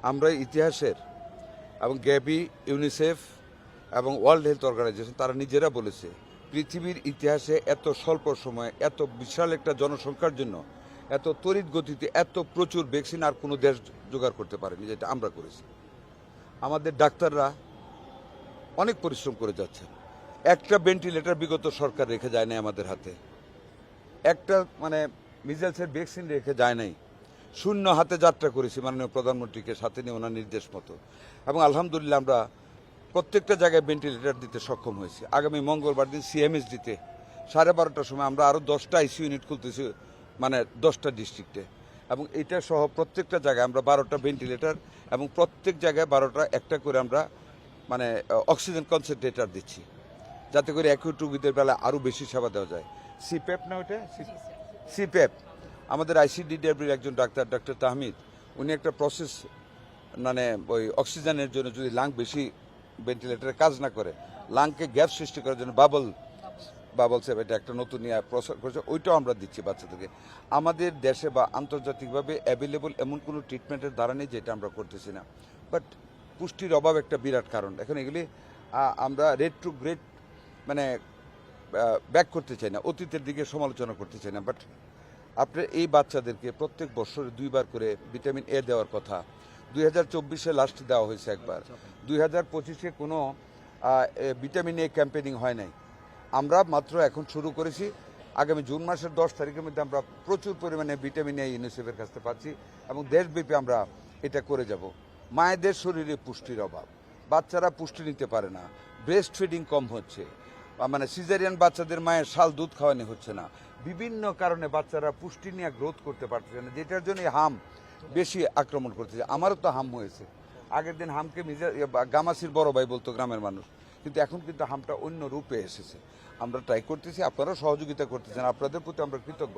আমরা ইতিহাসের এবং গ্যাবি, ইউনিসেফ এবং ওয়ার্ল্ড হেলথ অর্গানাইজেশন তারা নিজেরা বলেছে পৃথিবীর ইতিহাসে এত স্বল্প সময়ে এত বিশাল একটা জনসংখ্যার জন্য এত তড়িৎ গতিতে এত প্রচুর ভ্যাকসিন আর কোনো দেশ জোগাড় করতে পারেনি, যেটা আমরা করেছি। আমাদের ডাক্তাররা অনেক পরিশ্রম করে যাচ্ছেন। একটা ভেন্টিলেটর বিগত সরকার রেখে যায় নাই আমাদের হাতে, একটা মিজেলসের ভ্যাকসিন রেখে যায় নাই। শূন্য হাতে যাত্রা করেছি মাননীয় প্রধানমন্ত্রীকে সাথে নিয়ে ওনার নির্দেশ মতো, এবং আলহামদুলিল্লাহ আমরা প্রত্যেকটা জায়গায় ভেন্টিলেটর দিতে সক্ষম হয়েছি। আগামী মঙ্গলবার দিন CMSDতে 12:30টার সময় আমরা আরও 10টা ICU ইউনিট খুলতেছি, 10টা ডিস্ট্রিক্টে, এবং এটা সহ প্রত্যেকটা জায়গায় আমরা 12টা ভেন্টিলেটর এবং প্রত্যেক জায়গায় 12টা একটা করে আমরা অক্সিজেন কনসেন্ট্রেটর দিচ্ছি, যাতে করে অ্যাকিউট রোগীদের বেলায় আরও বেশি সেবা দেওয়া যায়। সিপ্যাপ না ওটা সিপ্যাপ আমাদের ICDWর একজন ডাক্তার তাহমিদ, উনি একটা প্রসেস ওই অক্সিজেনের জন্য যদি লাং বেশি ভেন্টিলেটরে কাজ না করে লাংকে গ্যাপ সৃষ্টি করার জন্য বাবল সেপ, এটা একটা নতুন প্রসার করেছে, ওইটাও আমরা দিচ্ছি বাচ্চাদেরকে। আমাদের দেশে বা আন্তর্জাতিকভাবে অ্যাভেলেবল এমন কোনো ট্রিটমেন্টের দ্বারা নেই যেটা আমরা করতেছি না, বাট পুষ্টির অভাব একটা বিরাট কারণ। এখন এগুলি আমরা রেড টু গ্রেড ব্যাক করতে চাই না, অতীতের দিকে সমালোচনা করতে চাই না, বাট আপনার এই বাচ্চাদেরকে প্রত্যেক বছরে 2বার করে ভিটামিন A দেওয়ার কথা। 2024-এ লাস্ট দেওয়া হয়েছে একবার, 2025-এ কোনো ভিটামিন A ক্যাম্পেইনিং হয় নাই। আমরা মাত্র এখন শুরু করেছি। আগামী জুন মাসের 10 তারিখের মধ্যে আমরা প্রচুর পরিমাণে ভিটামিন A ইউনিসেফের কাছ থেকে পাচ্ছি, এবং দেশব্যাপী আমরা এটা করে যাব। মায়েদের শরীরে পুষ্টির অভাব, বাচ্চারা পুষ্টি নিতে পারে না, ব্রেস্ট ফিডিং কম হচ্ছে, সিজারিয়ান বাচ্চাদের মায়ের শাল দুধ খাওয়ানো হচ্ছে না, বিভিন্ন কারণে বাচ্চারা পুষ্টি নিয়ে গ্রোথ করতে পারছে না, যেটার জন্য হাম বেশি আক্রমণ করতেছে। আমারও তো হাম হয়েছে। আগের দিন হামকে গামাসির বড় ভাই বলতো গ্রামের মানুষ, কিন্তু এখন কিন্তু হামটা অন্য রূপে এসেছে। আমরা ট্রাই করতেছি, আপনারাও সহযোগিতা করতেছেন, আপনাদের প্রতি আমরা কৃতজ্ঞ।